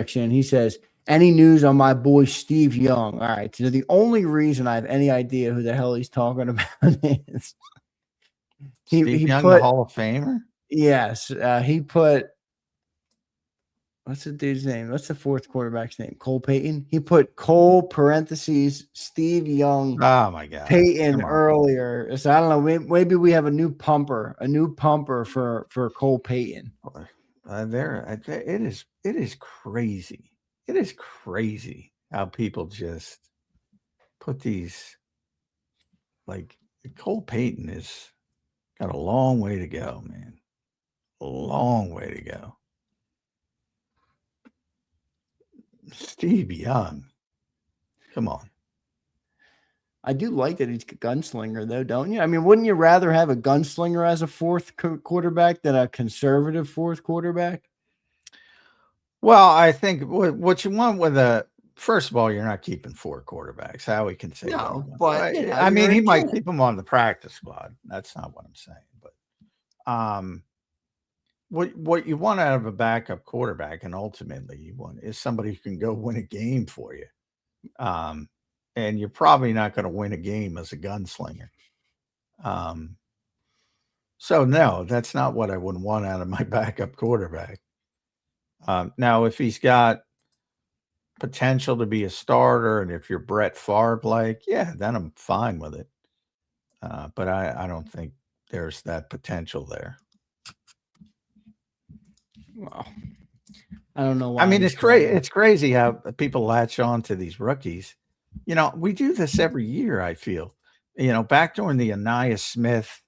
section. He says, any news on my boy Steve Young? All right. So the only reason I have any idea who the hell he's talking about is Steve Young, the Hall of Famer? Yes. He put, what's the dude's name? What's the fourth quarterback's name? Cole Payton. He put Cole parentheses Steve Young. Oh my God, Payton earlier. So I don't know. Maybe we have a new pumper for Cole Payton. It is crazy. It is crazy how people just put these, like, Cole Payton has got a long way to go, man. A long way to go. Steve Young. Come on. I do like that he's a gunslinger, though, don't you? I mean, wouldn't you rather have a gunslinger as a fourth quarterback than a conservative fourth quarterback? Well, I think what you want with first of all, you're not keeping four quarterbacks. Howie can say no, that. But I mean, he might keep them on the practice squad. That's not what I'm saying. But what you want out of a backup quarterback, and ultimately you want, is somebody who can go win a game for you. And you're probably not going to win a game as a gunslinger. So no, that's not what I would want out of my backup quarterback. Now, if he's got potential to be a starter, and if you're Brett Favre, like, yeah, then I'm fine with it. But I don't think there's that potential there. Well, I don't know why. I mean, it's crazy. It's crazy how people latch on to these rookies. You know, we do this every year, I feel. You know, back during the Anais Smith,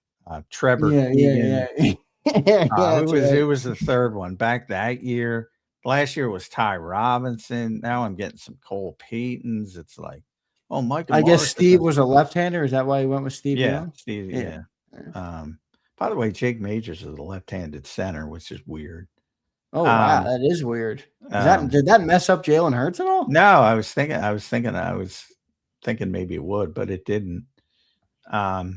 Trevor Keegan. Who was the third one? Back that year. Last year was Ty Robinson. Now I'm getting some Cole Paytons. It's like, oh, Michael. I guess Steve was a left-hander. Is that why he went with Steve? Yeah, Steve. Yeah. By the way, Jake Majors is a left-handed center, which is weird. Oh wow, that is weird. Did that mess up Jalen Hurts at all? No, I was thinking maybe it would, but it didn't. Yeah,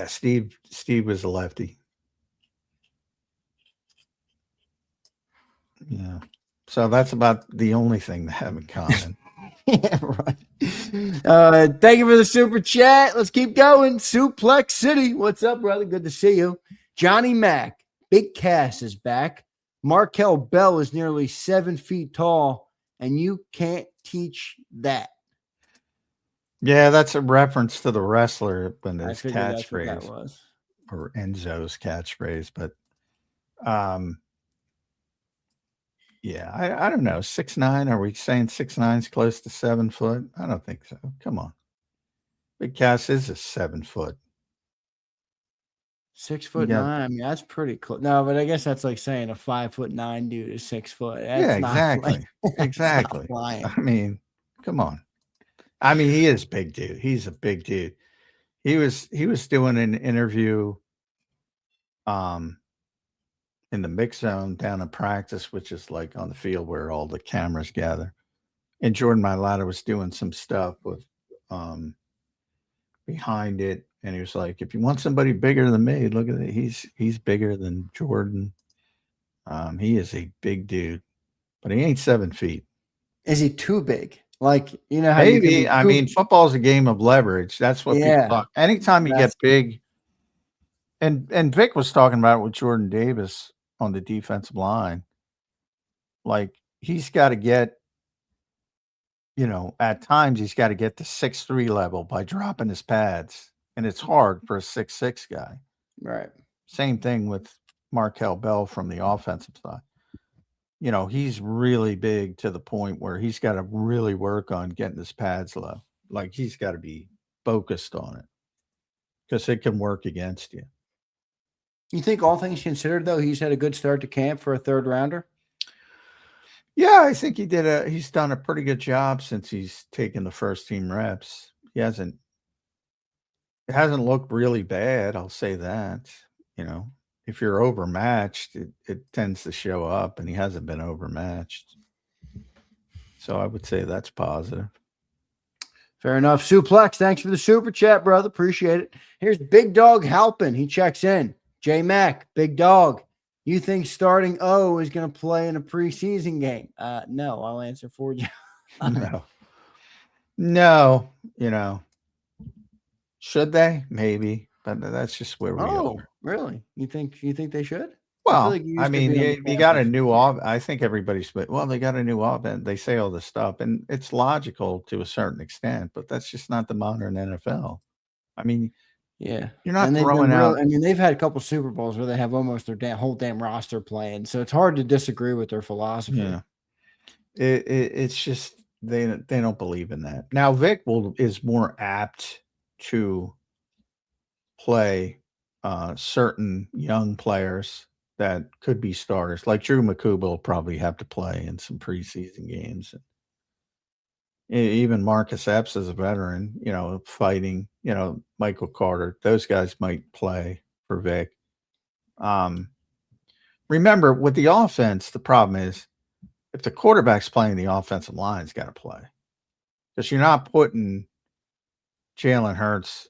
Steve was a lefty. Yeah. So that's about the only thing they have in common. Yeah, right. Thank you for the super chat. Let's keep going. Suplex City. What's up, brother? Good to see you. Johnny Mack. Big Cass is back. Markel Bell is nearly 7 feet tall, and you can't teach that. Yeah, that's a reference to the wrestler when his catchphrase was, or Enzo's catchphrase. But, yeah, I don't know. 6'9". Are we saying 6'9" is close to 7 foot? I don't think so. Come on, Big Cass is a 7 foot. 6'9". I mean, that's pretty close. No, but I guess that's like saying a 5'9" dude is 6 foot. That's yeah, exactly. Exactly. I mean, come on. I mean, he is big dude. He's a big dude. He was doing an interview in the mix zone down in practice, which is like on the field where all the cameras gather. And Jordan Mailata was doing some stuff with behind it. And he was like, if you want somebody bigger than me, look at it. He's bigger than Jordan. He is a big dude, but he ain't 7 feet. Is he too big? Like, you know how maybe. I mean, football is a game of leverage. That's what people talk. Anytime you get big, and Vic was talking about it with Jordan Davis on the defensive line. Like, he's got to get, you know, at times he's got to get to 6'3" level by dropping his pads. And it's hard for a 6'6" guy. Right. Same thing with Markel Bell from the offensive side. You know, he's really big to the point where he's got to really work on getting his pads low. Like, he's got to be focused on it because it can work against you. You think all things considered, though, he's had a good start to camp for a third rounder? Yeah, I think he's done a pretty good job since he's taken the first team reps. It hasn't looked really bad. I'll say that. You know, if you're overmatched, it tends to show up, and he hasn't been overmatched. So I would say that's positive. Fair enough. Suplex, thanks for the super chat, brother. Appreciate it. Here's Big Dog Halpin. He checks in. J Mac, Big Dog. You think starting O is going to play in a preseason game? No, I'll answer for you. No, should they? Maybe, but that's just where we are. Really? You think they should? Well, I feel like you got a new I think everybody's, well, they got a new offense. They say all this stuff, and it's logical to a certain extent, but that's just not the modern NFL. I mean, yeah, you're not throwing out. I mean, they've had a couple Super Bowls where they have almost their whole damn roster playing, so it's hard to disagree with their philosophy. Yeah, it's just they don't believe in that. Now Vic is more apt to play certain young players that could be starters, like Drew McCouba will probably have to play in some preseason games. Even Marcus Epps is a veteran, fighting, Michael Carter. Those guys might play for Vic. Remember, with the offense, the problem is if the quarterback's playing, the offensive line's got to play. Because you're not putting Jalen Hurts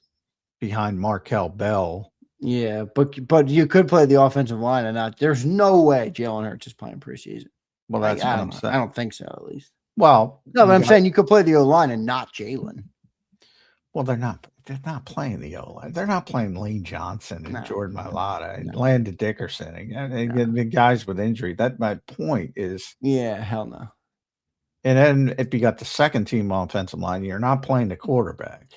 behind Markel Bell. Yeah, but you could play the offensive line and not. There's no way Jalen Hurts is playing preseason. Well, that's what I'm saying. I don't think so, at least. Well, no, but I'm saying you could play the O-line and not Jalen. Well, they're not playing the O-line. They're not playing Lane Johnson and Jordan Mailata and Landon Dickerson and the guys with injury. That my point is. Yeah, hell no. And then if you got the second team offensive line, you're not playing the quarterback.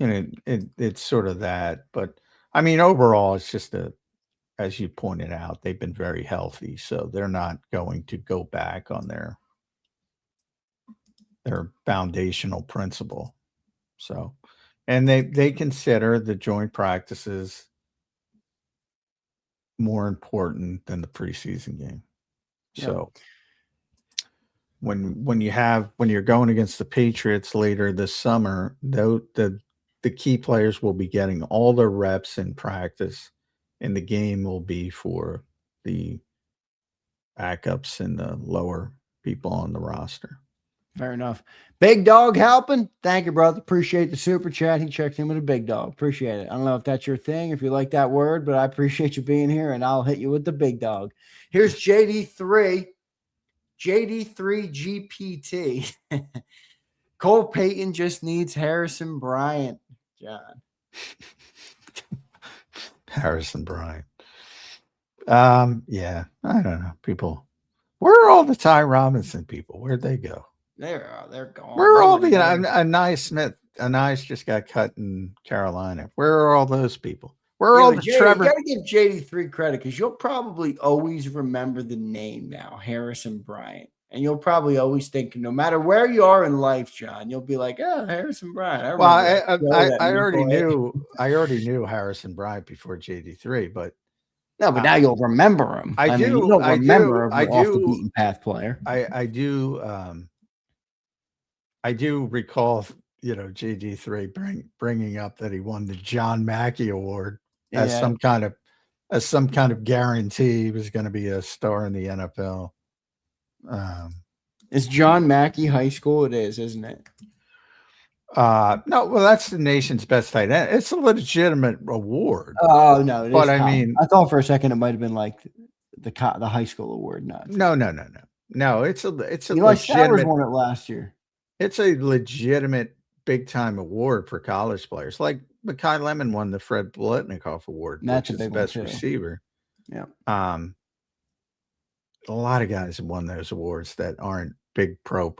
It's sort of that, but I mean, overall, it's just as you pointed out, they've been very healthy, so they're not going to go back on their foundational principle. So, and they consider the joint practices more important than the preseason game. Yeah. So when you're going against the Patriots later this summer, the key players will be getting all their reps in practice, and the game will be for the backups and the lower people on the roster. Fair enough. Big Dog helping. Thank you, brother. Appreciate the super chat. He checked in with a big dog. Appreciate it. I don't know if that's your thing, if you like that word, but I appreciate you being here, and I'll hit you with the big dog. Here's JD3 GPT. Cole Payton just needs Harrison Bryant, John. Harrison Bryant. Yeah, I don't know. People, where are all the Ty Robinson people? Where'd they go? They're gone. Where are all the Anais Smith? Anais just got cut in Carolina. Where are all those people? Where are all the Trevor? You got to give JD3 credit because you'll probably always remember the name now, Harrison Bryant. And you'll probably always think, no matter where you are in life, John, you'll be like, "Oh, Harrison Bryant." I already knew Harrison Bryant before JD3, but no, but now you'll remember him. I do. You don't remember him off the beaten path player. I do recall, JD3 bringing up that he won the John Mackey Award as some kind of guarantee he was going to be a star in the NFL. Is John Mackey high school? It is, isn't it? No, well, that's the nation's best tight end. It's a legitimate award. Oh no, but I mean, I thought for a second it might have been like the high school award. No. It's a legitimate. Showers won it last year. It's a legitimate big time award for college players. Like Mekhi Lemon won the Fred Biletnikoff Award, which is the best receiver. Yeah. A lot of guys have won those awards that aren't big pro.